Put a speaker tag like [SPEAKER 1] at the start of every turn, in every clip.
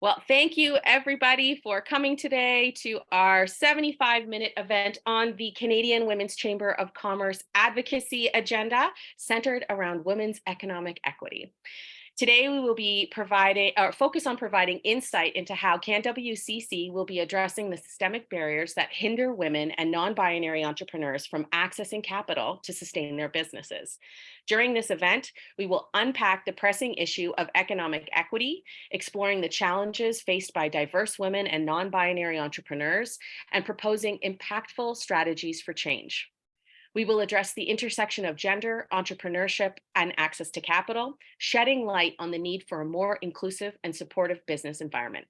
[SPEAKER 1] Well, thank you everybody for coming today to our 75-minute event on the Canadian Women's Chamber of Commerce advocacy agenda centered around women's economic equity. Today, we will be providing or focus on providing insight into how CanWCC will be addressing the systemic barriers that hinder women and non-binary entrepreneurs from accessing capital to sustain their businesses. During this event, we will unpack the pressing issue of economic equity, exploring the challenges faced by diverse women and non-binary entrepreneurs, and proposing impactful strategies for change. We will address the intersection of gender, entrepreneurship, and access to capital, shedding light on the need for a more inclusive and supportive business environment.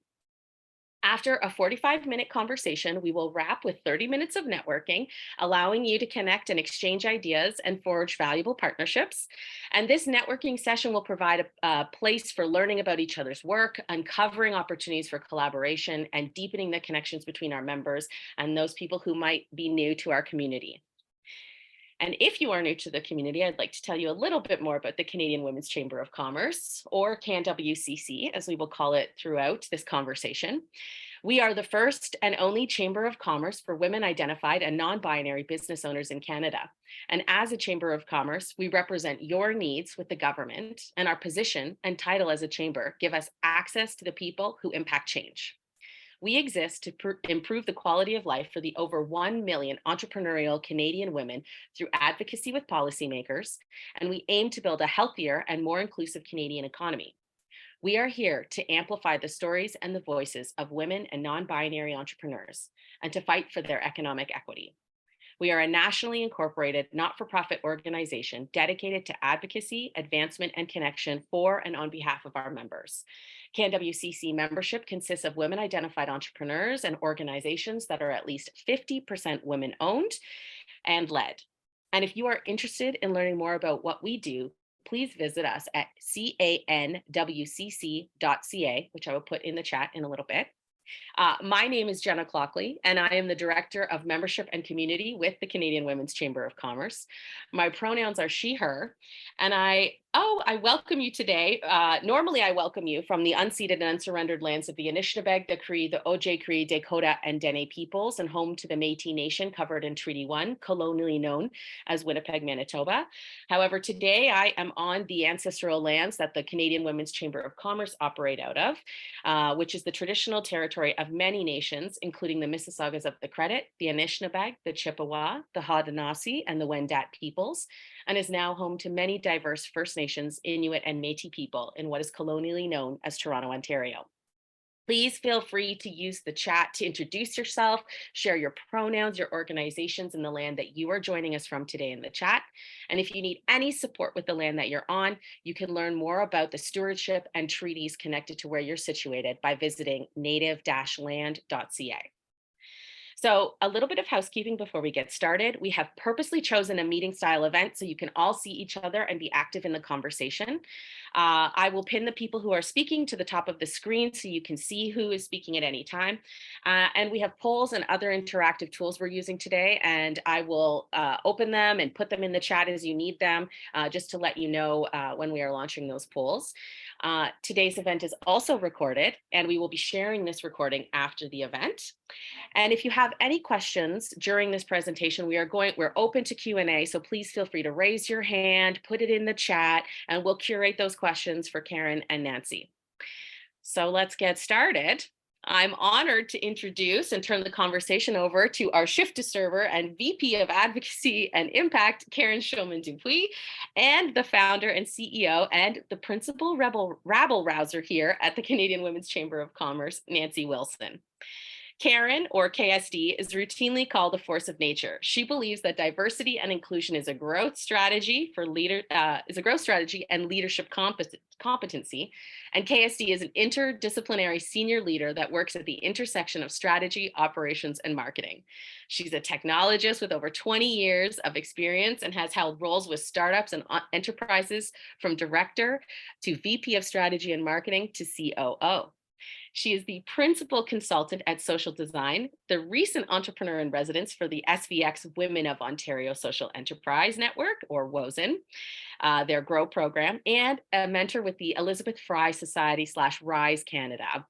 [SPEAKER 1] After a 45-minute conversation, we will wrap with 30 minutes of networking, allowing you to connect and exchange ideas and forge valuable partnerships. And this networking session will provide a place for learning about each other's work, uncovering opportunities for collaboration, and deepening the connections between our members and those people who might be new to our community. And if you are new to the community, I'd like to tell you a little bit more about the Canadian Women's Chamber of Commerce, or CanWCC, as we will call it throughout this conversation. We are the first and only Chamber of Commerce for women identified and non-binary business owners in Canada. And as a Chamber of Commerce, we represent your needs with the government, and our position and title as a chamber give us access to the people who impact change. We exist to improve the quality of life for the over 1 million entrepreneurial Canadian women through advocacy with policymakers, and we aim to build a healthier and more inclusive Canadian economy. We are here to amplify the stories and the voices of women and non-binary entrepreneurs and to fight for their economic equity. We are a nationally incorporated, not-for-profit organization dedicated to advocacy, advancement, and connection for and on behalf of our members. CanWCC membership consists of women-identified entrepreneurs and organizations that are at least 50% women-owned and led. And if you are interested in learning more about what we do, please visit us at canwcc.ca, which I will put in the chat in a little bit. My name is Jenna Clockley, and I am the Director of Membership and Community with the Canadian Women's Chamber of Commerce. My pronouns are she, her, and I welcome you today. Normally, I welcome you from the unceded and unsurrendered lands of the Anishinaabe, the Cree, the Ojibwe Cree, Dakota, and Dene peoples, and home to the Métis Nation covered in Treaty 1, colonially known as Winnipeg, Manitoba. However, today I am on the ancestral lands that the Canadian Women's Chamber of Commerce operate out of, which is the traditional territory of many nations, including the Mississaugas of the Credit, the Anishinaabe, the Chippewa, the Haudenosaunee, and the Wendat peoples, and is now home to many diverse First Nations, Inuit, and Métis people in what is colonially known as Toronto, Ontario. Please feel free to use the chat to introduce yourself, share your pronouns, your organizations, and the land that you are joining us from today in the chat. And if you need any support with the land that you're on, you can learn more about the stewardship and treaties connected to where you're situated by visiting native-land.ca. So a little bit of housekeeping before we get started. We have purposely chosen a meeting style event so you can all see each other and be active in the conversation. I will pin the people who are speaking to the top of the screen so you can see who is speaking at any time. And we have polls and other interactive tools we're using today, and I will open them and put them in the chat as you need them, just to let you know when we are launching those polls. Today's event is also recorded, and we will be sharing this recording after the event. And if you have any questions during this presentation, we're open to Q&A, so please feel free to raise your hand, put it in the chat, and we'll curate those questions for Karen and Nancy. So let's get started. I'm honored to introduce and turn the conversation over to our shift to server and VP of Advocacy and Impact, Karen Schulman Dupuis, and the founder and CEO and the principal rabble rouser here at the Canadian Women's Chamber of Commerce, Nancy Wilson. Karen, or KSD, is routinely called a force of nature. She believes that diversity and inclusion is a growth strategy and leadership competency. And KSD is an interdisciplinary senior leader that works at the intersection of strategy, operations, and marketing. She's a technologist with over 20 years of experience and has held roles with startups and enterprises from director to VP of strategy and marketing to COO. She is the principal consultant at Social Design, the recent entrepreneur in residence for the SVX Women of Ontario Social Enterprise Network, or WOSN, their GROW program, and a mentor with the Elizabeth Fry Society /RISE Canada.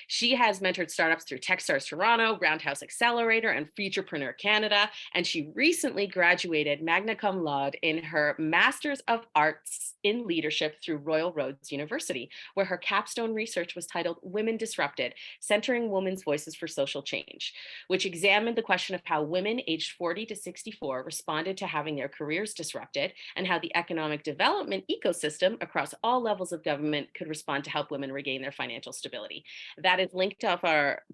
[SPEAKER 1] She has mentored startups through Techstars Toronto, Roundhouse Accelerator, and Futurepreneur Canada, and she recently graduated magna cum laude in her Master's of Arts in Leadership through Royal Roads University, where her capstone research was titled Women Disrupted, Centering Women's Voices for Social Change, which examined the question of how women aged 40 to 64 responded to having their careers disrupted and how the economic development ecosystem across all levels of government could respond to help women regain their financial stability. That is linked off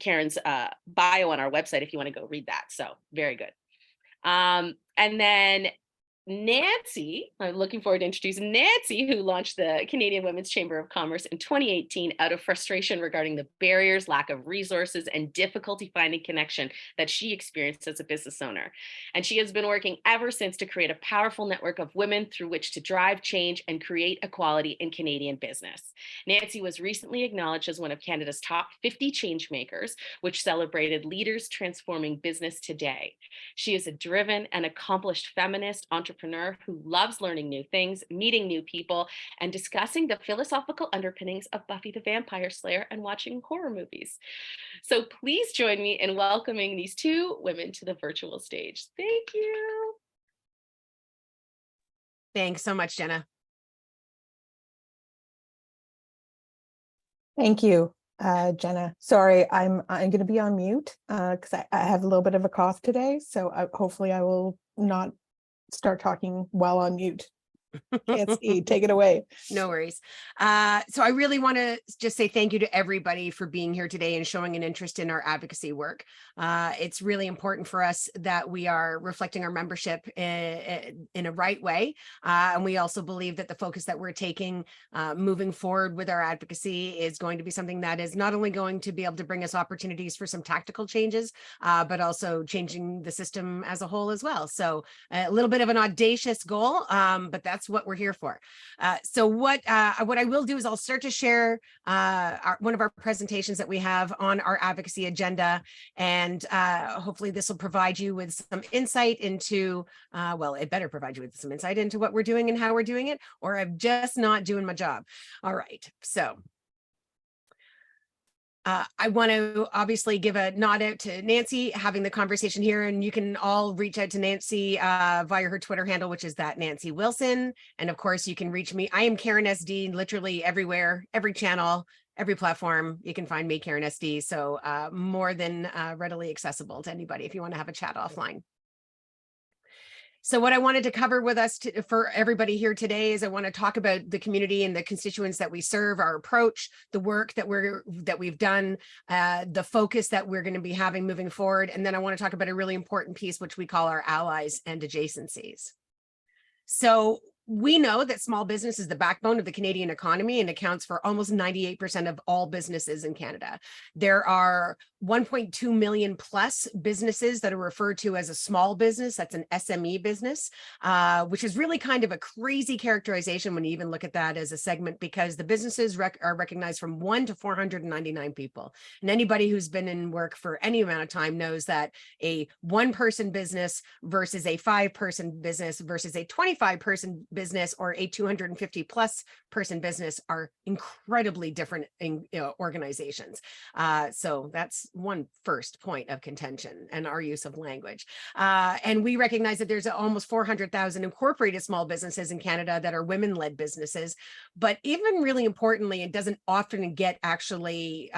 [SPEAKER 1] Karen's bio on our website if you want to go read that. So very good. And then Nancy, I'm looking forward to introducing Nancy, who launched the Canadian Women's Chamber of Commerce in 2018 out of frustration regarding the barriers, lack of resources, and difficulty finding connection that she experienced as a business owner. And she has been working ever since to create a powerful network of women through which to drive change and create equality in Canadian business. Nancy was recently acknowledged as one of Canada's top 50 change makers, which celebrated leaders transforming business today. She is a driven and accomplished feminist entrepreneur who loves learning new things, meeting new people, and discussing the philosophical underpinnings of Buffy the Vampire Slayer and watching horror movies. So please join me in welcoming these two women to the virtual stage. Thank you.
[SPEAKER 2] Thanks so much, Jenna.
[SPEAKER 3] Thank you, Jenna. Sorry, I'm going to be on mute because I have a little bit of a cough today. So hopefully I will not start talking while on mute. Can't see. Take it away.
[SPEAKER 2] No worries. So I really want to just say thank you to everybody for being here today and showing an interest in our advocacy work. It's really important for us that we are reflecting our membership in a right way. And we also believe that the focus that we're taking moving forward with our advocacy is going to be something that is not only going to be able to bring us opportunities for some tactical changes, but also changing the system as a whole as well. So a little bit of an audacious goal, but that's what we're here for. So what I will do is I'll start to share one of our presentations that we have on our advocacy agenda, and hopefully this will provide you with some insight into, well, it better provide you with some insight into what we're doing and how we're doing it, or I'm just not doing my job. All right, so I want to obviously give a nod out to Nancy having the conversation here, and you can all reach out to Nancy via her Twitter handle, which is that Nancy Wilson. And of course, you can reach me. I am Karen SD, literally everywhere, every channel, every platform. You can find me, Karen SD. So more than readily accessible to anybody if you want to have a chat offline. So what I wanted to cover with us for everybody here today is I want to talk about the community and the constituents that we serve, our approach, the work that we've done, the focus that we're going to be having moving forward. And then I want to talk about a really important piece, which we call our allies and adjacencies. So we know that small business is the backbone of the Canadian economy and accounts for almost 98% of all businesses in Canada. There are 1.2 million plus businesses that are referred to as a small business. That's an SME business, which is really kind of a crazy characterization when you even look at that as a segment, because the businesses are recognized from 1 to 499 people. And anybody who's been in work for any amount of time knows that a 1-person business versus a 5-person business versus a 25-person business or a 250 plus person business are incredibly different organizations. So that's one first point of contention and our use of language. And we recognize that there's almost 400,000 incorporated small businesses in Canada that are women-led businesses. But even really importantly, it doesn't often get actually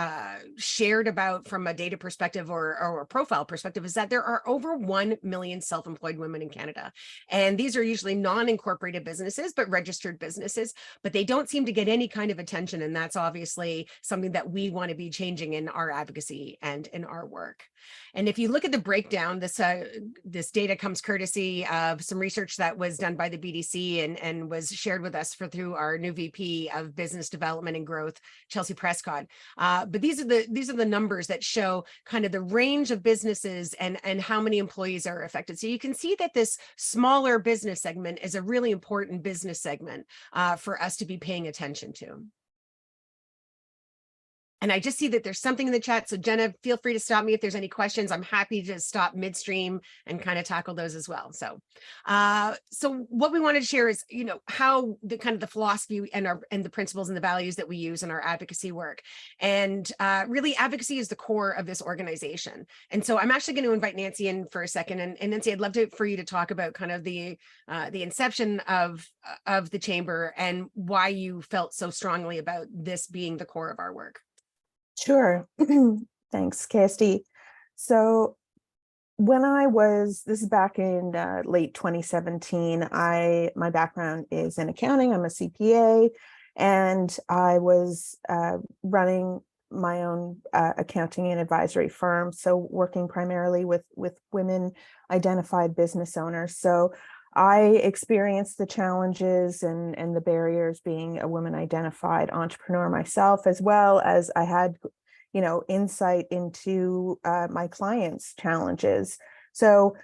[SPEAKER 2] shared about from a data perspective or a profile perspective, is that there are over 1 million self-employed women in Canada. And these are usually non-incorporated businesses, but registered businesses, but they don't seem to get any kind of attention. And that's obviously something that we want to be changing in our advocacy and in our work. And if you look at the breakdown, this data comes courtesy of some research that was done by the BDC and was shared with us through our new VP of Business Development and Growth, Chelsea Prescott. But these are the numbers that show kind of the range of businesses and how many employees are affected. So you can see that this smaller business segment is a really important business segment for us to be paying attention to. And I just see that there's something in the chat. So Jenna, feel free to stop me if there's any questions. I'm happy to stop midstream and kind of tackle those as well. So, so what we wanted to share is, how the kind of the philosophy and the principles and the values that we use in our advocacy work. And really, advocacy is the core of this organization. And so I'm actually going to invite Nancy in for a second. And Nancy, I'd love for you to talk about kind of the inception of the chamber and why you felt so strongly about this being the core of our work.
[SPEAKER 3] Sure. Thanks, KSD. So this is back in late 2017, my background is in accounting. I'm a CPA, and I was running my own accounting and advisory firm. So working primarily with women identified business owners. So I experienced the challenges and the barriers being a woman identified entrepreneur myself, as well as I had, insight into my clients' challenges. So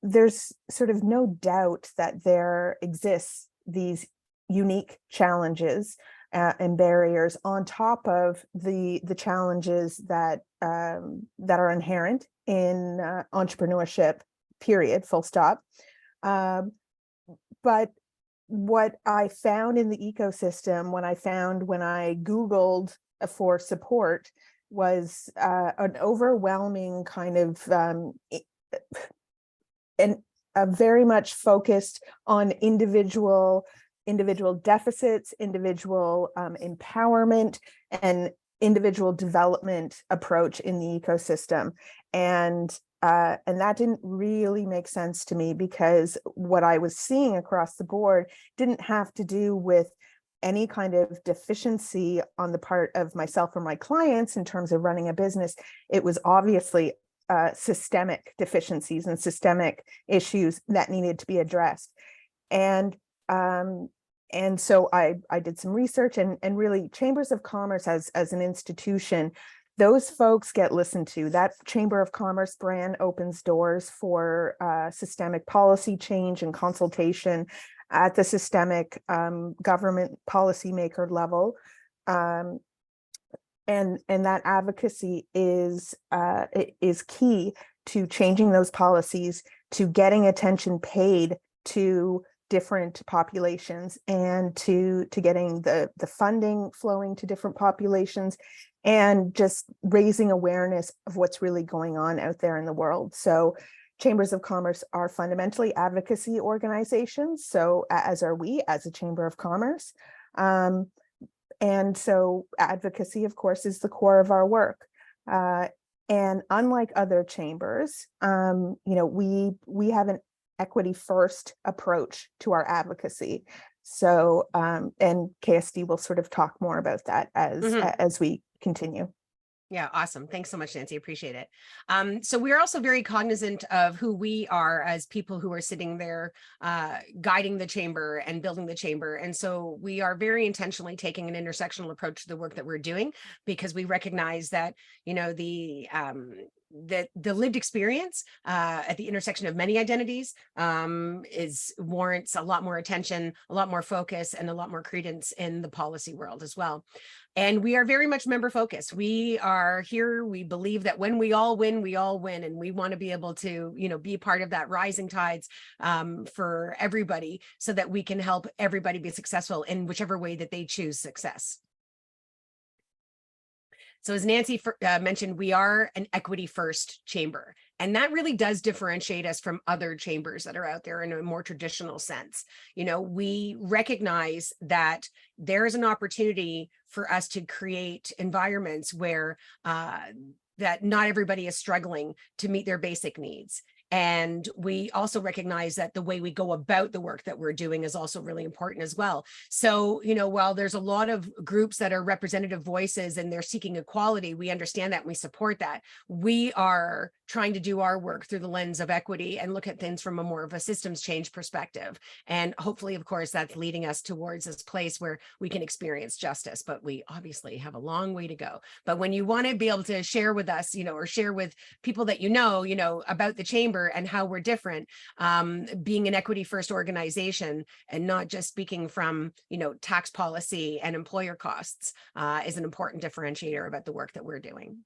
[SPEAKER 3] there's sort of no doubt that there exists these unique challenges and barriers on top of the challenges that are inherent in entrepreneurship, period, full stop. But what I found in the ecosystem, when I Googled for support, was an overwhelming kind of and very much focused on individual deficits, individual empowerment, and individual development approach in the ecosystem. And that didn't really make sense to me, because what I was seeing across the board didn't have to do with any kind of deficiency on the part of myself or my clients in terms of running a business. It was obviously systemic deficiencies and systemic issues that needed to be addressed. And so I did some research, and really chambers of commerce as an institution, those folks get listened to. That Chamber of Commerce brand opens doors for systemic policy change and consultation at the systemic government policymaker level. And that advocacy is key to changing those policies, to getting attention paid to different populations, and to getting the funding flowing to different populations, and just raising awareness of what's really going on out there in the world. So chambers of commerce are fundamentally advocacy organizations, so as are we as a chamber of commerce. And so advocacy, of course, is the core of our work. And unlike other chambers, we have an equity first approach to our advocacy. So, and KSD will sort of talk more about that as we continue.
[SPEAKER 2] Yeah, awesome. Thanks so much, Nancy. Appreciate it. So we're also very cognizant of who we are as people who are sitting there guiding the chamber and building the chamber. And so we are very intentionally taking an intersectional approach to the work that we're doing, because we recognize that, the lived experience at the intersection of many identities warrants a lot more attention, a lot more focus, and a lot more credence in the policy world as well. And we are very much member focused. We are here. We believe that when we all win, we all win. And we want to be able to, be part of that rising tides for everybody, so that we can help everybody be successful in whichever way that they choose success. So as Nancy mentioned, we are an equity first chamber, and that really does differentiate us from other chambers that are out there in a more traditional sense. We recognize that there is an opportunity for us to create environments where that not everybody is struggling to meet their basic needs. And we also recognize that the way we go about the work that we're doing is also really important as well. So, while there's a lot of groups that are representative voices and they're seeking equality, we understand that and we support that. We are trying to do our work through the lens of equity and look at things from a more of a systems change perspective. And hopefully, of course, that's leading us towards this place where we can experience justice, but we obviously have a long way to go. But when you want to be able to share with us, or share with people that about the chamber, chamber and how we're different, being an equity first organization and not just speaking from, tax policy and employer costs, is an important differentiator about the work that we're doing.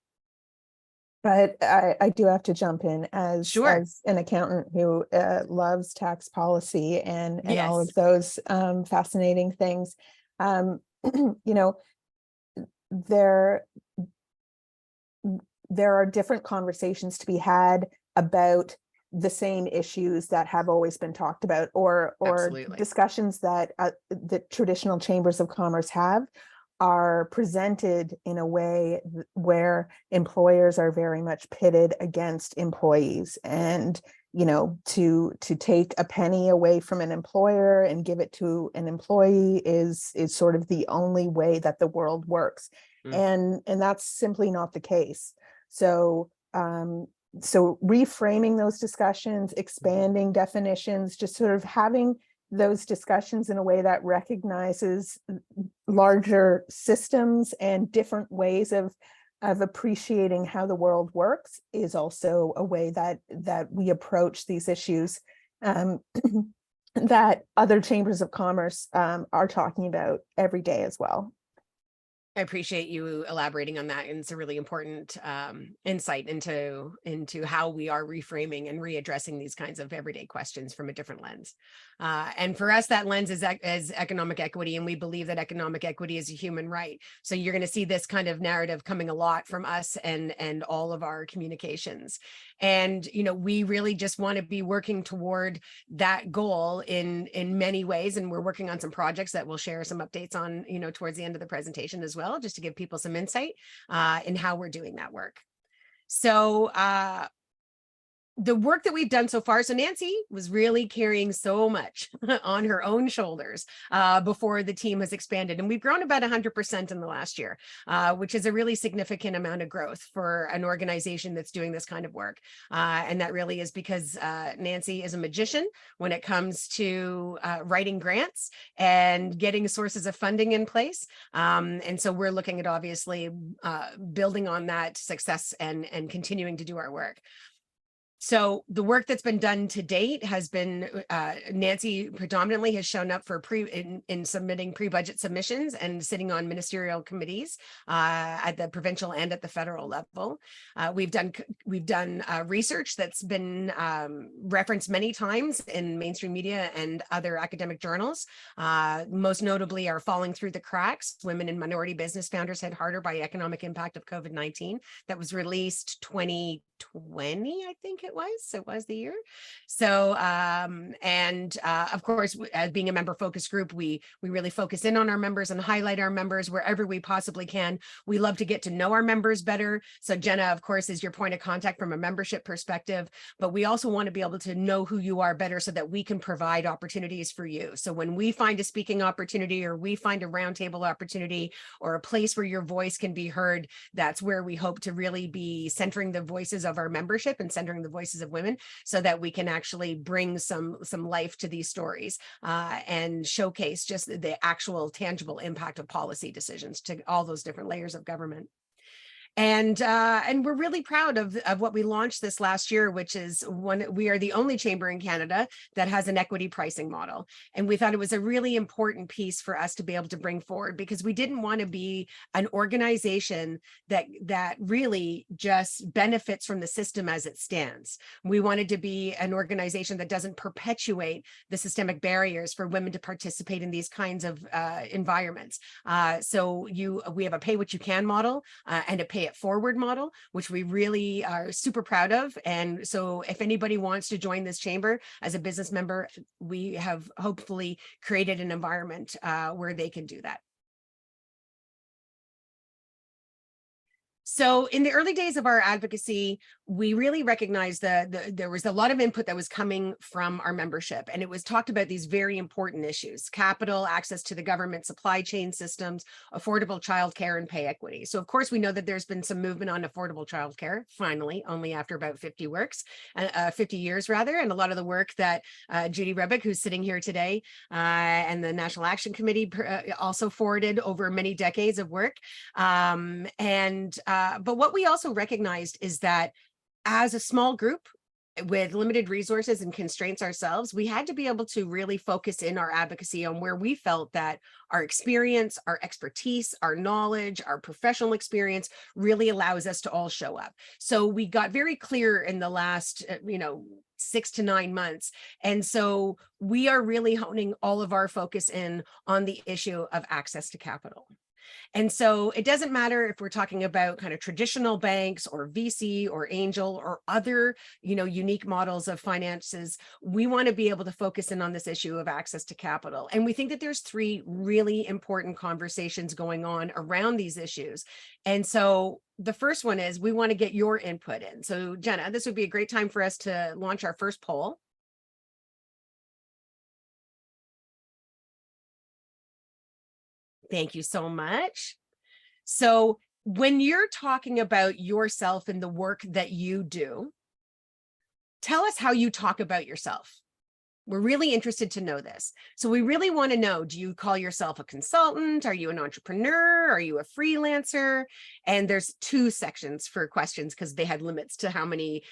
[SPEAKER 3] But I do have to jump in as
[SPEAKER 2] Sure.
[SPEAKER 3] an accountant who loves tax policy and all of
[SPEAKER 2] Yes.
[SPEAKER 3] those fascinating things. There are different conversations to be had about the same issues that have always been talked about, or
[SPEAKER 2] Absolutely.
[SPEAKER 3] discussions that the traditional chambers of commerce have are presented in a way where employers are very much pitted against employees, and to take a penny away from an employer and give it to an employee is sort of the only way that the world works. And that's simply not the case. So reframing those discussions, expanding definitions, just sort of having those discussions in a way that recognizes larger systems and different ways of appreciating how the world works is also a way that we approach these issues that other chambers of commerce are talking about every day as well.
[SPEAKER 2] I appreciate you elaborating on that, and it's a really important insight into how we are reframing and readdressing these kinds of everyday questions from a different lens. And for us, that lens is economic equity, and we believe that economic equity is a human right. So you're going to see this kind of narrative coming a lot from us and all of our communications. And we really just want to be working toward that goal in many ways, and we're working on some projects that we'll share some updates on towards the end of the presentation as well, just to give people some insight in how we're doing that work. So the work that we've done so far, so Nancy was really carrying so much on her own shoulders before the team has expanded. And we've grown about 100% in the last year, which is a really significant amount of growth for an organization that's doing this kind of work. And that really is because Nancy is a magician when it comes to writing grants and getting sources of funding in place. And so we're looking at obviously building on that success and continuing to do our work. So the work that's been done to date has been Nancy predominantly has shown up for in submitting pre-budget submissions and sitting on ministerial committees at the provincial and at the federal level. We've done research that's been referenced many times in mainstream media and other academic journals. Most notably are Falling Through the Cracks: Women and Minority Business Founders Hit Harder by Economic Impact of COVID-19. That was released 2020, I think it was the year. So of course, as being a member focus group, we really focus in on our members and highlight our members wherever we possibly can. We love to get to know our members better. So Jenna, of course, is your point of contact from a membership perspective, but we also want to be able to know who you are better so that we can provide opportunities for you. So when we find a speaking opportunity, or we find a roundtable opportunity, or a place where your voice can be heard, that's where we hope to really be centering the voices of our membership and centering the voices of women, so that we can actually bring some life to these stories and showcase just the actual tangible impact of policy decisions to all those different layers of government. And we're really proud of what we launched this last year, which is we are the only chamber in Canada that has an equity pricing model. And we thought it was a really important piece for us to be able to bring forward, because we didn't want to be an organization that really just benefits from the system as it stands. We wanted to be an organization that doesn't perpetuate the systemic barriers for women to participate in these kinds of environments. So we have a pay what you can model and a pay it forward model, which we really are super proud of. And so if anybody wants to join this chamber as a business member, we have hopefully created an environment where they can do that. So in the early days of our advocacy, we really recognized that there was a lot of input that was coming from our membership, and it was talked about these very important issues: capital, access to the government supply chain systems, affordable childcare, and pay equity. So of course, we know that there's been some movement on affordable childcare, finally, only after about 50 years rather. And a lot of the work that Judy Rebick, who's sitting here today, and the National Action Committee also forwarded over many decades of work. But what we also recognized is that as a small group, with limited resources and constraints ourselves, we had to be able to really focus in our advocacy on where we felt that our experience, our expertise, our knowledge, our professional experience really allows us to all show up. So we got very clear in the last, 6 to 9 months. And so we are really honing all of our focus in on the issue of access to capital. And so it doesn't matter if we're talking about kind of traditional banks or VC or angel or other, unique models of finances. We want to be able to focus in on this issue of access to capital. And we think that there's 3 really important conversations going on around these issues. And so the first one is we want to get your input in. So Jenna, this would be a great time for us to launch our first poll. Thank you so much. So when you're talking about yourself and the work that you do, tell us how you talk about yourself. We're really interested to know this. So we really want to know, do you call yourself a consultant? Are you an entrepreneur? Are you a freelancer? And there's 2 sections for questions because they had limits to how many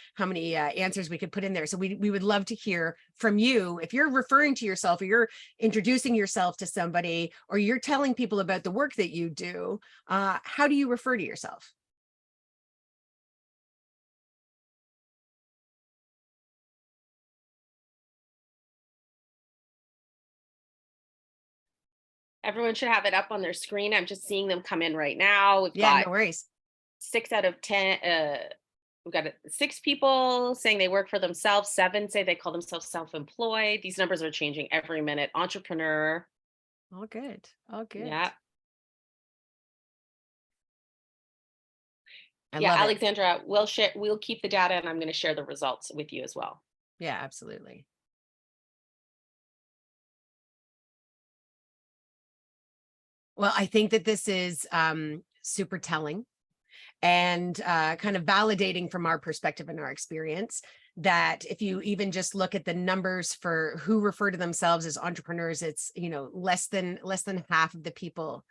[SPEAKER 2] answers we could put in there. So we would love to hear from you. If you're referring to yourself or you're introducing yourself to somebody or you're telling people about the work that you do, how do you refer to yourself?
[SPEAKER 1] Everyone should have it up on their screen. I'm just seeing them come in right now. We've
[SPEAKER 2] Yeah,
[SPEAKER 1] got
[SPEAKER 2] no worries.
[SPEAKER 1] 6 out of 10. We've got 6 people saying they work for themselves. 7 say they call themselves self-employed. These numbers are changing every minute. Entrepreneur.
[SPEAKER 2] All good. All good.
[SPEAKER 1] Yeah.
[SPEAKER 2] I
[SPEAKER 1] Yeah,
[SPEAKER 2] love it.
[SPEAKER 1] Alexandra, we'll keep the data and I'm going to share the results with you as well.
[SPEAKER 2] Yeah, absolutely. Well, I think that this is super telling and kind of validating from our perspective and our experience that if you even just look at the numbers for who refer to themselves as entrepreneurs, it's less than half of the people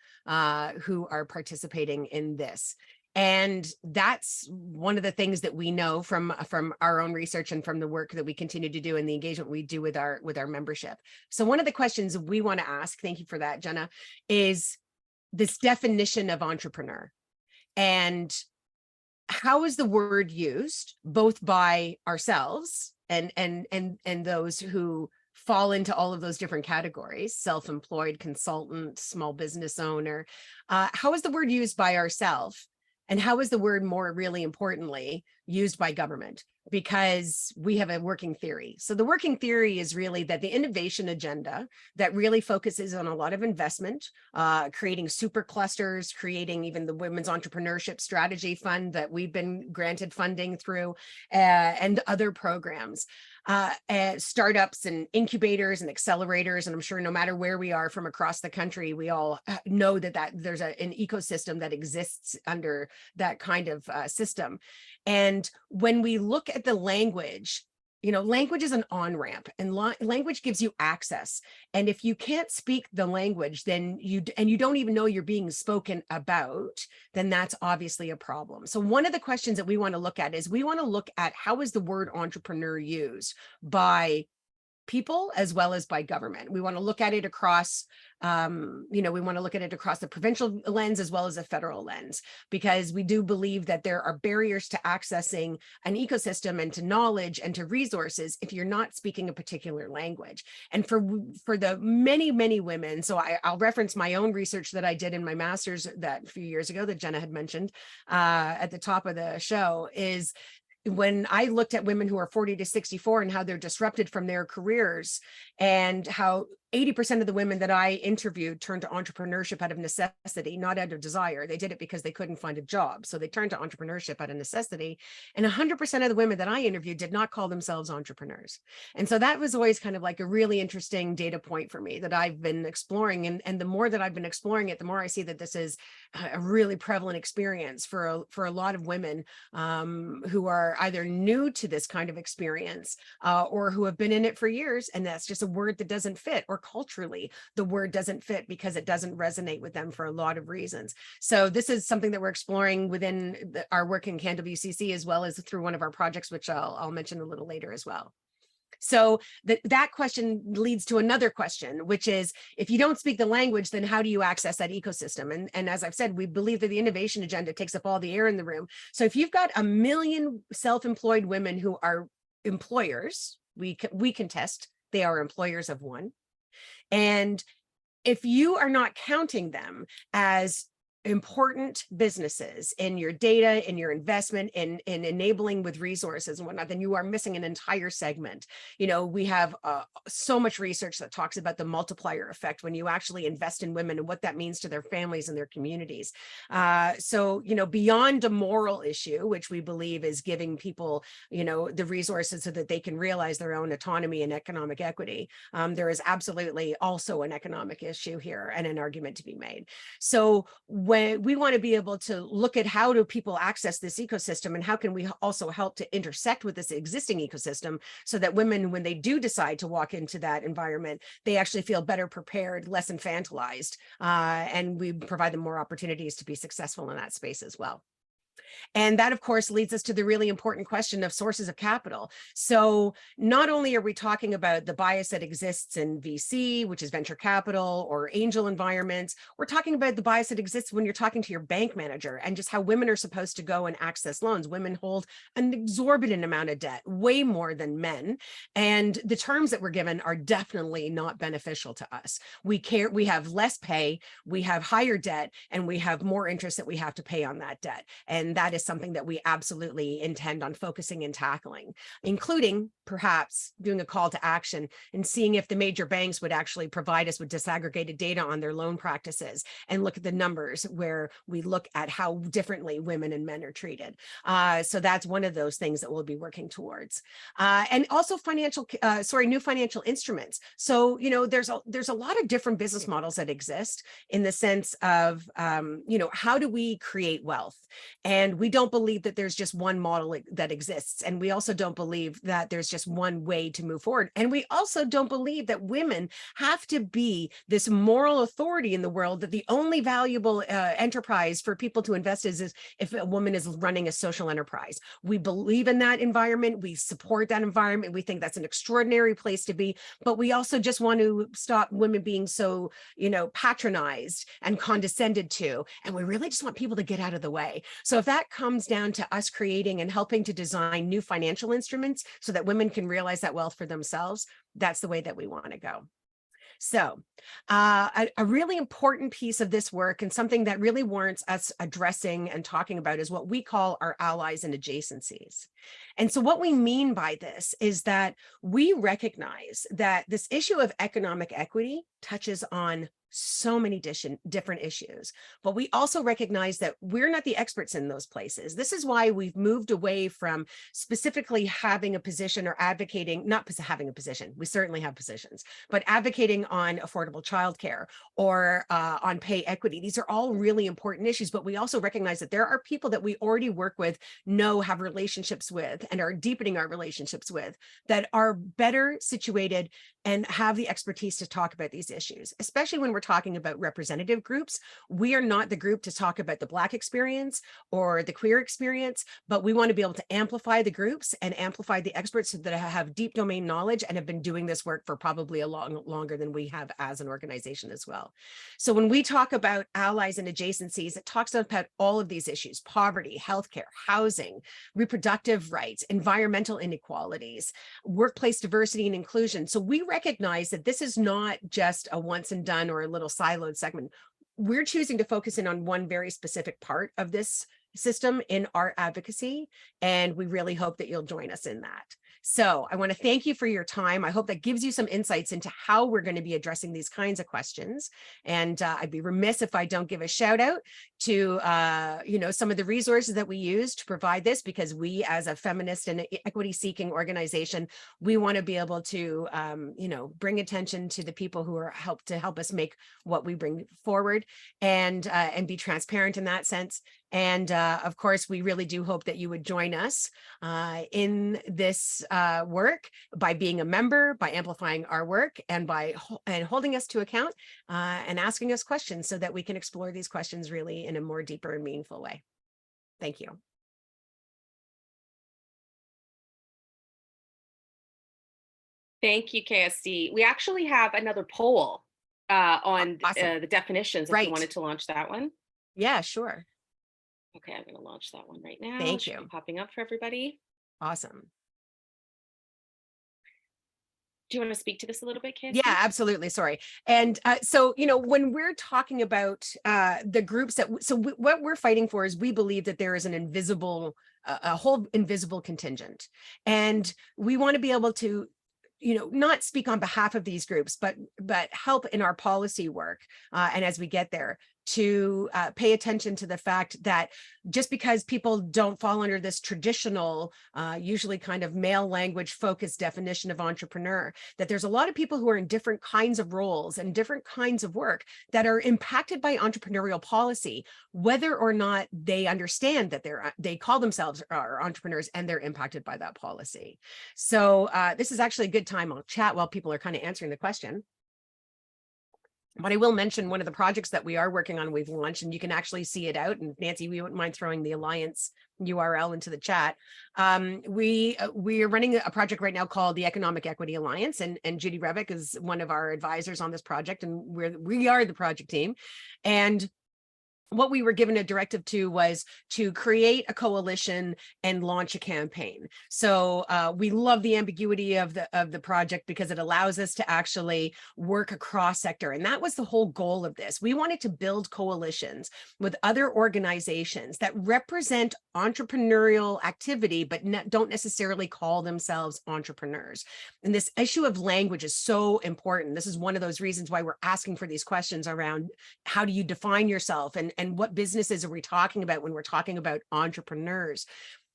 [SPEAKER 2] who are participating in this. And that's one of the things that we know from our own research and from the work that we continue to do and the engagement we do with our membership. So one of the questions we want to ask, thank you for that, Jenna, is this definition of entrepreneur. And how is the word used both by ourselves and those who fall into all of those different categories, self-employed, consultant, small business owner? How is the word used by ourselves? And how is the word, more really importantly, used by government? Because we have a working theory. So the working theory is really that the innovation agenda that really focuses on a lot of investment, creating super clusters, creating even the Women's Entrepreneurship Strategy Fund that we've been granted funding through, and other programs. Startups and incubators and accelerators. And I'm sure no matter where we are from across the country, we all know that there's an ecosystem that exists under that kind of system. And when we look at the language, language is an on-ramp and language gives you access. And if you can't speak the language, then you don't even know you're being spoken about, then that's obviously a problem. So one of the questions that we want to look at is we want to look at how is the word entrepreneur used by people as well as by government. We want to look at it across, we want to look at it across the provincial lens as well as a federal lens, because we do believe that there are barriers to accessing an ecosystem and to knowledge and to resources if you're not speaking a particular language. And for the many, many women, so I'll reference my own research that I did in my master's that a few years ago that Jenna had mentioned at the top of the show, is when I looked at women who are 40 to 64 and how they're disrupted from their careers and how 80% of the women that I interviewed turned to entrepreneurship out of necessity, not out of desire. They did it because they couldn't find a job. So they turned to entrepreneurship out of necessity. And 100% of the women that I interviewed did not call themselves entrepreneurs. And so that was always kind of like a really interesting data point for me that I've been exploring. And the more that I've been exploring it, the more I see that this is a really prevalent experience for a lot of women who are either new to this kind of experience or who have been in it for years. And that's just a word that doesn't fit, or culturally, the word doesn't fit because it doesn't resonate with them for a lot of reasons. So this is something that we're exploring within our work in CanWCC, as well as through one of our projects, which I'll mention a little later as well. So that question leads to another question, which is, if you don't speak the language, then how do you access that ecosystem? And as I've said, we believe that the innovation agenda takes up all the air in the room. So if you've got 1 million self-employed women who are employers, we can test they are employers of one. And if you are not counting them as important businesses in your data, in your investment, in enabling with resources and whatnot, then you are missing an entire segment. You know, we have so much research that talks about the multiplier effect when you actually invest in women and what that means to their families and their communities. So, you know, beyond a moral issue, which we believe is giving people, you know, the resources so that they can realize their own autonomy and economic equity, there is absolutely also an economic issue here and an argument to be made. So when we want to be able to look at how do people access this ecosystem and how can we also help to intersect with this existing ecosystem so that women, when they do decide to walk into that environment, they actually feel better prepared, less infantilized, and we provide them more opportunities to be successful in that space as well. And that, of course, leads us to the really important question of sources of capital. So not only are we talking about the bias that exists in VC, which is venture capital, or angel environments, we're talking about the bias that exists when you're talking to your bank manager and just how women are supposed to go and access loans. Women hold an exorbitant amount of debt, way more than men. And the terms that we're given are definitely not beneficial to us. We have less pay, we have higher debt, and we have more interest that we have to pay on that debt. And that is something that we absolutely intend on focusing and tackling, including perhaps doing a call to action and seeing if the major banks would actually provide us with disaggregated data on their loan practices and look at the numbers where we look at how differently women and men are treated. So that's one of those things that we'll be working towards. And also new financial instruments. So, you know, there's a lot of different business models that exist in the sense of, you know, how do we create wealth? And we don't believe that there's just one model that exists. And we also don't believe that there's just one way to move forward. And we also don't believe that women have to be this moral authority in the world, that the only valuable enterprise for people to invest is if a woman is running a social enterprise. We believe in that environment. We support that environment. We think that's an extraordinary place to be. But we also just want to stop women being so, you know, patronized and condescended to. And we really just want people to get out of the way. So if that comes down to us creating and helping to design new financial instruments so that women can realize that wealth for themselves, that's the way that we want to go. So a really important piece of this work and something that really warrants us addressing and talking about is what we call our allies and adjacencies. And so what we mean by this is that we recognize that this issue of economic equity touches on so many different issues, but we also recognize that we're not the experts in those places. This is why we've moved away from specifically having a position or advocating, not having a position, we certainly have positions, but advocating on affordable childcare or on pay equity. These are all really important issues, but we also recognize that there are people that we already work with, have relationships with, and are deepening our relationships with that are better situated and have the expertise to talk about these issues, especially when we're talking about representative groups. We are not the group to talk about the Black experience or the queer experience, but we want to be able to amplify the groups and amplify the experts that have deep domain knowledge and have been doing this work for probably a long longer than we have as an organization as well. So when we talk about allies and adjacencies, it talks about all of these issues: poverty, healthcare, housing, reproductive rights, environmental inequalities, workplace diversity and inclusion. So we recognize that this is not just a once and done or a little siloed segment. We're choosing to focus in on one very specific part of this system in our advocacy, and we really hope that you'll join us in that. So I want to thank you for your time. I hope that gives you some insights into how we're going to be addressing these kinds of questions. And I'd be remiss if I don't give a shout out to some of the resources that we use to provide this, because we, as a feminist and equity seeking organization, we want to be able to bring attention to the people who are help us make what we bring forward, and be transparent in that sense. And of course, we really do hope that you would join us in this work by being a member, by amplifying our work, and by holding us to account and asking us questions so that we can explore these questions really in a more deeper and meaningful way. Thank you.
[SPEAKER 1] Thank you, KSD. We actually have another poll on
[SPEAKER 2] Awesome.
[SPEAKER 1] the definitions, if
[SPEAKER 2] Right.
[SPEAKER 1] you wanted to launch that one.
[SPEAKER 2] Yeah, sure.
[SPEAKER 1] Okay, I'm going to launch that one right now.
[SPEAKER 2] Thank
[SPEAKER 1] It should
[SPEAKER 2] you.
[SPEAKER 1] be popping up for everybody.
[SPEAKER 2] Awesome.
[SPEAKER 1] Do you want to speak to this a little bit, KSD?
[SPEAKER 2] Yeah, absolutely. Sorry. And so, you know, when we're talking about the groups that, what we're fighting for is we believe that there is an invisible, a whole invisible contingent. And we want to be able to, you know, not speak on behalf of these groups, but help in our policy work. And as we get there, to pay attention to the fact that just because people don't fall under this traditional, usually kind of male language focused definition of entrepreneur, that there's a lot of people who are in different kinds of roles and different kinds of work that are impacted by entrepreneurial policy, whether or not they understand that they call themselves entrepreneurs and they're impacted by that policy. So this is actually a good time. I'll chat while people are kind of answering the question. But I will mention one of the projects that we are working on, we've launched, and you can actually see it out. And Nancy, we wouldn't mind throwing the Alliance URL into the chat. We are running a project right now called the Economic Equity Alliance, and Judy Revick is one of our advisors on this project, and we are the project team. And what we were given a directive to was to create a coalition and launch a campaign. So we love the ambiguity of the project because it allows us to actually work across sector. And that was the whole goal of this. We wanted to build coalitions with other organizations that represent entrepreneurial activity, but don't necessarily call themselves entrepreneurs. And this issue of language is so important. This is one of those reasons why we're asking for these questions around how do you define yourself, and what businesses are we talking about when we're talking about entrepreneurs?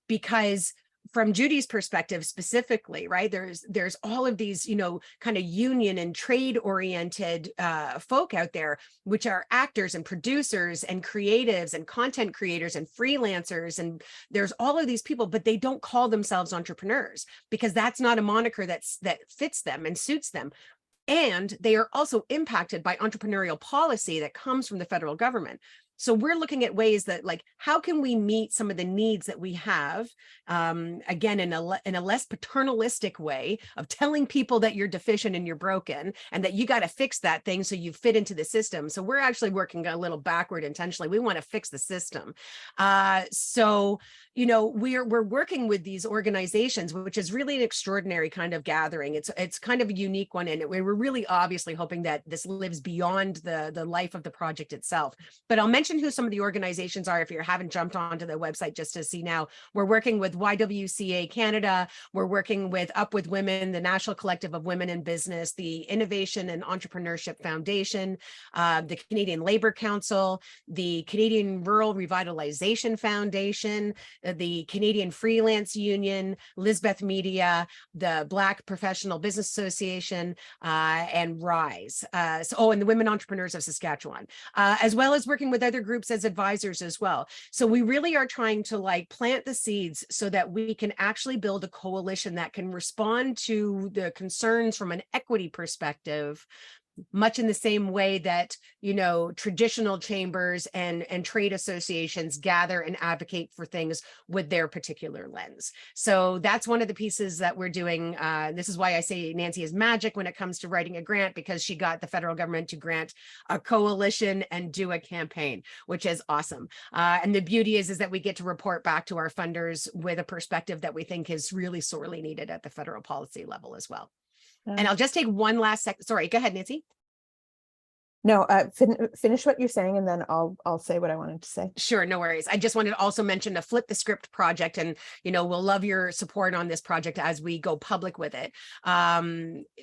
[SPEAKER 2] Because from Judy's perspective specifically, right, there's all of these, you know, kind of union and trade oriented folk out there, which are actors and producers and creatives and content creators and freelancers. And there's all of these people, but they don't call themselves entrepreneurs because that's not a moniker that fits them and suits them. And they are also impacted by entrepreneurial policy that comes from the federal government. So we're looking at ways that, like, how can we meet some of the needs that we have, again, in a less paternalistic way of telling people that you're deficient and you're broken and that you got to fix that thing so you fit into the system. So we're actually working a little backward intentionally. We want to fix the system. So, you know, we're working with these organizations, which is really an extraordinary kind of gathering. It's kind of a unique one, and we're really obviously hoping that this lives beyond the life of the project itself. But I'll mention who some of the organizations are if you haven't jumped onto the website just to see now. We're working with YWCA Canada. We're working with Up With Women, the National Collective of Women in Business, the Innovation and Entrepreneurship Foundation, the Canadian Labour Council, the Canadian Rural Revitalization Foundation, the Canadian Freelance Union, Lisbeth Media, the Black Professional Business Association, and RISE. And the Women Entrepreneurs of Saskatchewan, as well as working with other groups as advisors as well. So we really are trying to, like, plant the seeds so that we can actually build a coalition that can respond to the concerns from an equity perspective, much in the same way that, you know, traditional chambers and trade associations gather and advocate for things with their particular lens. So that's one of the pieces that we're doing. This is why I say Nancy is magic when it comes to writing a grant, because she got the federal government to grant a coalition and do a campaign, which is awesome. And the beauty is that we get to report back to our funders with a perspective that we think is really sorely needed at the federal policy level as well. And I'll just take one last second. Sorry, go ahead, Nancy.
[SPEAKER 3] No, finish what you're saying, and then I'll say what I wanted to say.
[SPEAKER 2] Sure, no worries. I just wanted to also mention the Flip the Script project, and, you know, we'll love your support on this project as we go public with it.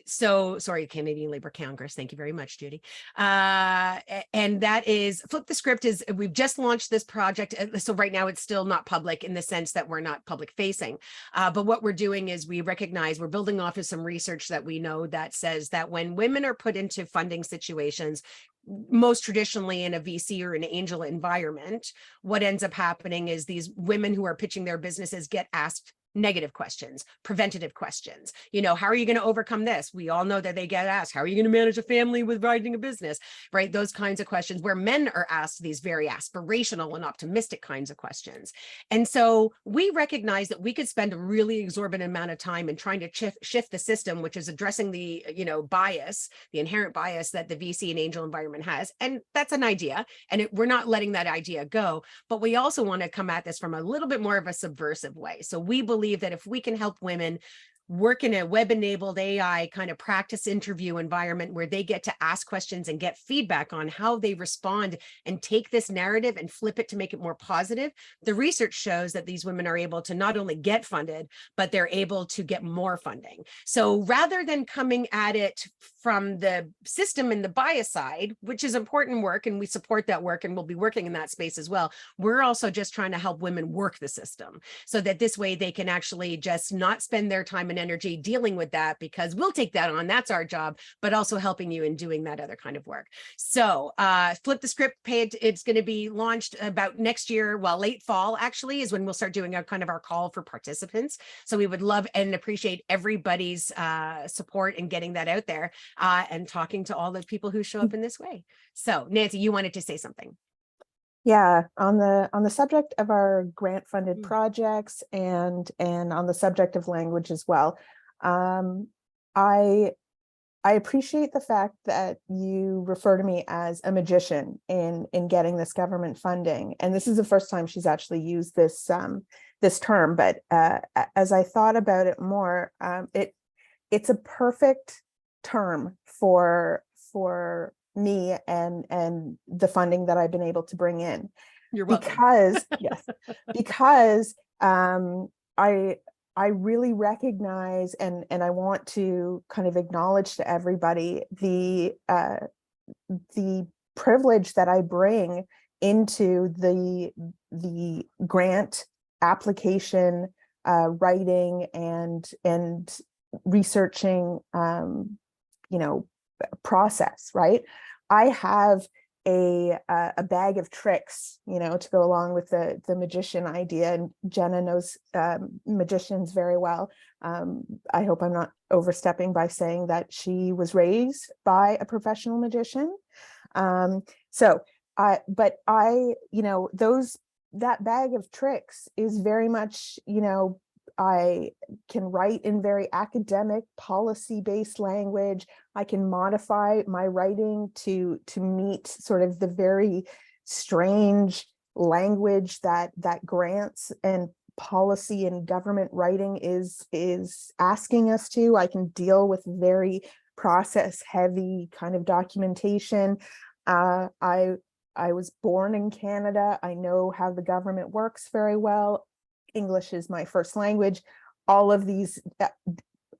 [SPEAKER 2] So sorry, Canadian Labour Congress. Thank you very much, Judy. And that is Flip the Script. We've just launched this project, so right now it's still not public in the sense that we're not public facing. But what we're doing is we recognize we're building off of some research that we know that says that when women are put into funding situations, most traditionally in a VC or an angel environment, what ends up happening is these women who are pitching their businesses get asked negative questions, preventative questions. You know, how are you going to overcome this? We all know that they get asked, how are you going to manage a family with running a business, right? Those kinds of questions, where men are asked these very aspirational and optimistic kinds of questions. And so we recognize that we could spend a really exorbitant amount of time in trying to shift the system, which is addressing the, you know, bias, the inherent bias that the VC and angel environment has. And that's an idea, and we're not letting that idea go, but we also want to come at this from a little bit more of a subversive way. So we believe that if we can help women work in a web-enabled AI kind of practice interview environment where they get to ask questions and get feedback on how they respond and take this narrative and flip it to make it more positive, the research shows that these women are able to not only get funded, but they're able to get more funding. So rather than coming at it from the system and the bias side, which is important work, and we support that work and we'll be working in that space as well, we're also just trying to help women work the system so that this way they can actually just not spend their time and energy dealing with that, because we'll take that on, that's our job, but also helping you in doing that other kind of work. So flip the script page, it's going to be launched about next year, well, late fall actually is when we'll start doing a kind of our call for participants. So we would love and appreciate everybody's support in getting that out there and talking to all the people who show up in this way. So Nancy, you wanted to say something.
[SPEAKER 3] Yeah, on the subject of our grant funded projects and on the subject of language as well, I appreciate the fact that you refer to me as a magician in getting this government funding, and this is the first time she's actually used this this term. But as I thought about it more, it's a perfect term for me and the funding that I've been able to bring in.
[SPEAKER 2] You're welcome.
[SPEAKER 3] Because yes, because I really recognize and I want to kind of acknowledge to everybody the privilege that I bring into the grant application, writing and researching, you know, process, right? I have a bag of tricks, you know, to go along with the magician idea, and Jenna knows magicians very well. I hope I'm not overstepping by saying that she was raised by a professional magician. But I, you know, that bag of tricks is very much, you know, I can write in very academic, policy-based language. I can modify my writing to meet sort of the very strange language that grants and policy and government writing is asking us to. I can deal with very process-heavy kind of documentation. I was born in Canada. I know how the government works very well. English is my first language. All of these,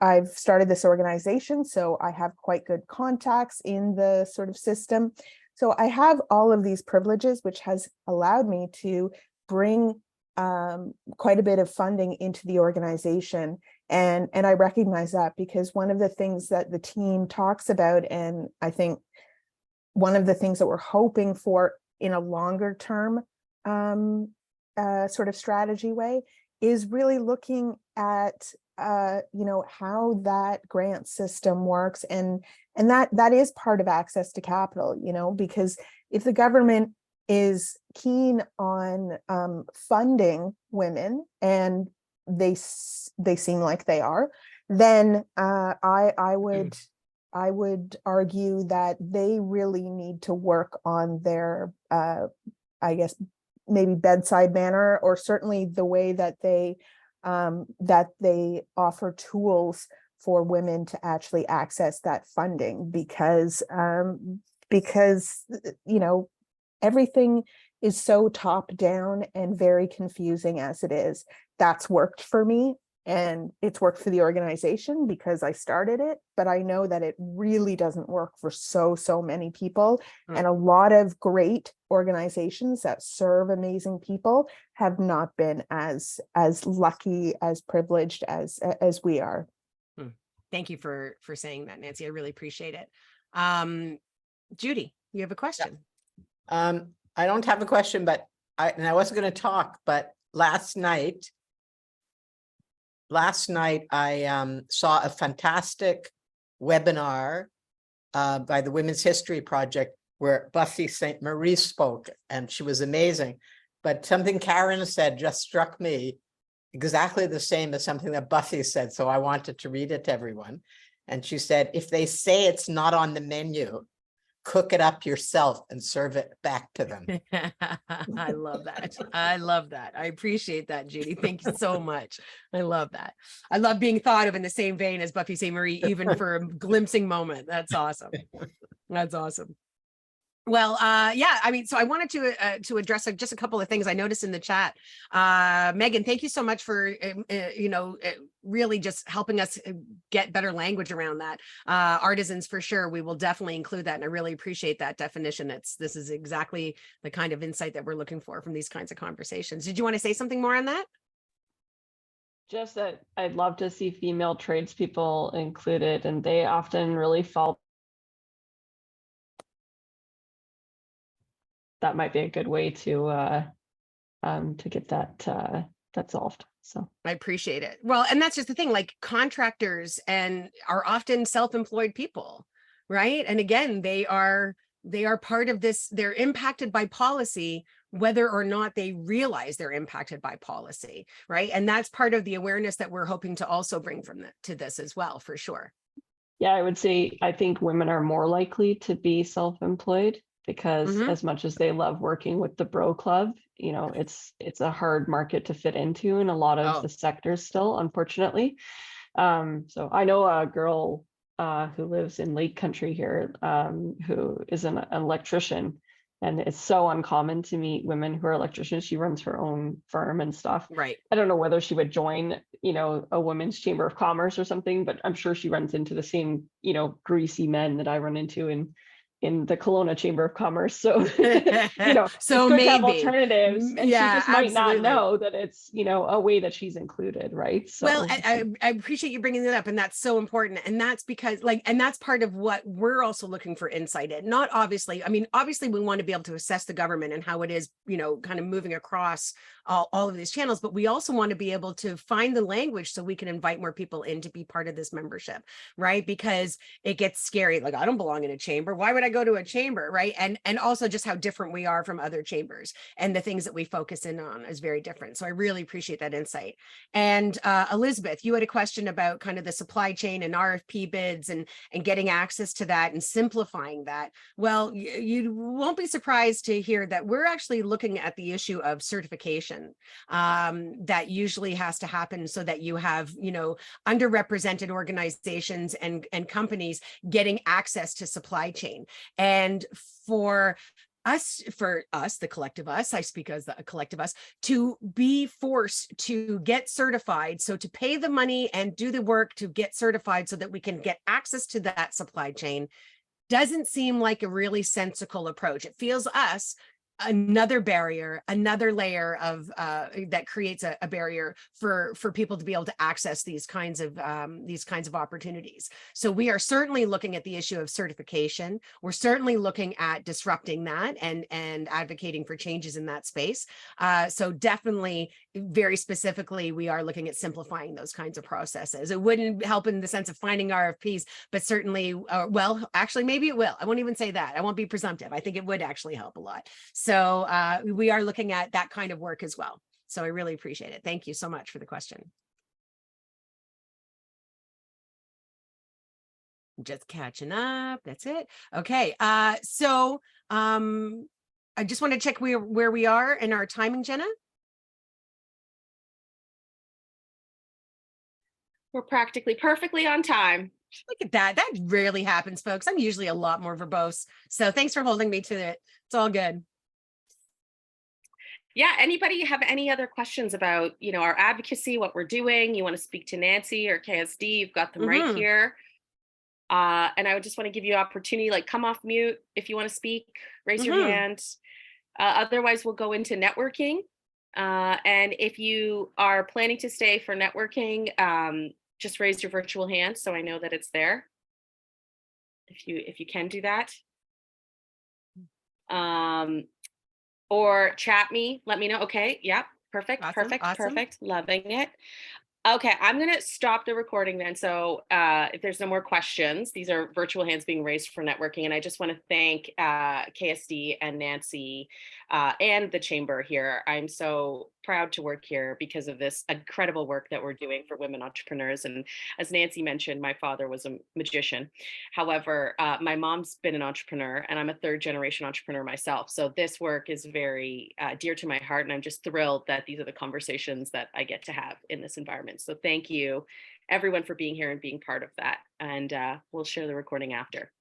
[SPEAKER 3] I've started this organization, so I have quite good contacts in the sort of system. So I have all of these privileges, which has allowed me to bring quite a bit of funding into the organization. And I recognize that, because one of the things that the team talks about, and I think one of the things that we're hoping for in a longer term sort of strategy way, is really looking at you know, how that grant system works, and that is part of access to capital, you know, because if the government is keen on funding women, and they seem like they are, then I would argue that they really need to work on their I guess maybe bedside manner, or certainly the way that they offer tools for women to actually access that funding, because you know, everything is so top down and very confusing as it is. That's worked for me, and it's worked for the organization because I started it, but I know that it really doesn't work for so many people. And a lot of great organizations that serve amazing people have not been as lucky, as privileged as we are.
[SPEAKER 2] Thank you for saying that, Nancy. I really appreciate it. Judy, you have a question?
[SPEAKER 4] I don't have a question, but I wasn't going to talk, but last night last night I saw a fantastic webinar by the Women's History Project where Buffy St. Marie spoke, and she was amazing. But something Karen said just struck me exactly the same as something that Buffy said. So I wanted to read it to everyone. And she said, if they say it's not on the menu, cook it up yourself and serve it back to them.
[SPEAKER 2] I love that. I love that. I appreciate that, Judy. Thank you so much. I love that. I love being thought of in the same vein as Buffy St. Marie, even for a glimpsing moment. That's awesome. That's awesome. Well, yeah, I mean, so I wanted to address just a couple of things I noticed in the chat. Megan, thank you so much for, really just helping us get better language around that. Artisans, for sure, we will definitely include that. And I really appreciate that definition. This is exactly the kind of insight that we're looking for from these kinds of conversations. Did you want to say something more on that?
[SPEAKER 5] Just that I'd love to see female tradespeople included, and they often really fall. That might be a good way to get that solved. So
[SPEAKER 2] I appreciate it. Well, and that's just the thing, like contractors and are often self-employed people, right? And again, they are part of this, they're impacted by policy, whether or not they realize they're impacted by policy, right? And that's part of the awareness that we're hoping to also bring to this as well, for sure.
[SPEAKER 5] yeah, I would say I think women are more likely to be self-employed because as much as they love working with the bro club, it's a hard market to fit into in a lot of the sectors still, unfortunately. So I know a girl who lives in Lake Country here, who is an electrician, and it's so uncommon to meet women who are electricians. She runs her own firm and stuff.
[SPEAKER 2] Right.
[SPEAKER 5] I don't know whether she would join, a women's chamber of commerce or something, but I'm sure she runs into the same, greasy men that I run into in the Kelowna Chamber of Commerce. So,
[SPEAKER 2] so
[SPEAKER 5] it's good
[SPEAKER 2] maybe
[SPEAKER 5] to have alternatives. And
[SPEAKER 2] yeah,
[SPEAKER 5] she just might
[SPEAKER 2] absolutely.
[SPEAKER 5] not know that it's, a way that she's included, right? So,
[SPEAKER 2] well, I appreciate you bringing that up, and that's so important. And that's because and that's part of what we're also looking for insight in. Not obviously, I mean, obviously we want to be able to assess the government and how it is, kind of moving across all of these channels, but we also want to be able to find the language so we can invite more people in to be part of this membership, right? Because it gets scary. Like, I don't belong in a chamber. Why would I go to a chamber, right? And also just how different we are from other chambers, and the things that we focus in on is very different. So I really appreciate that insight. And Elizabeth, you had a question about kind of the supply chain and RFP bids and getting access to that and simplifying that. Well, you won't be surprised to hear that we're actually looking at the issue of certification that usually has to happen so that you have, underrepresented organizations and companies getting access to supply chain. And for us, the collective us, I speak as the collective us, to be forced to get certified. So to pay the money and do the work to get certified so that we can get access to that supply chain doesn't seem like a really sensible approach. It feels us another barrier, another layer of that creates a barrier for people to be able to access these kinds of opportunities. So we are certainly looking at the issue of certification. We're certainly looking at disrupting that and advocating for changes in that space. So definitely, very specifically, we are looking at simplifying those kinds of processes. It wouldn't help in the sense of finding RFPs, but certainly, well, actually, maybe it will. I won't even say that. I won't be presumptive. I think it would actually help a lot. So we are looking at that kind of work as well. So I really appreciate it. Thank you so much for the question. Just catching up. That's it. Okay. So I just want to check where we are in our timing, Jenna.
[SPEAKER 1] We're practically perfectly on time.
[SPEAKER 2] Look at that. That rarely happens, folks. I'm usually a lot more verbose. So thanks for holding me to it. It's all good.
[SPEAKER 1] Yeah, anybody have any other questions about, our advocacy, what we're doing? You want to speak to Nancy or KSD, you've got them right here. And I would just want to give you an opportunity, like come off mute if you want to speak, raise your hand. Otherwise, we'll go into networking. And if you are planning to stay for networking, just raise your virtual hand so I know that it's there. If you can do that. Or chat me, let me know. Okay, yeah, perfect,
[SPEAKER 2] Awesome,
[SPEAKER 1] perfect,
[SPEAKER 2] awesome.
[SPEAKER 1] perfect. Loving it. Okay, I'm going to stop the recording then. So if there's no more questions, these are virtual hands being raised for networking. And I just want to thank KSD and Nancy and the chamber here. I'm so proud to work here because of this incredible work that we're doing for women entrepreneurs. And as Nancy mentioned, my father was a magician. However, my mom's been an entrepreneur and I'm a third generation entrepreneur myself. So this work is very dear to my heart. And I'm just thrilled that these are the conversations that I get to have in this environment. So thank you everyone for being here and being part of that. And we'll share the recording after.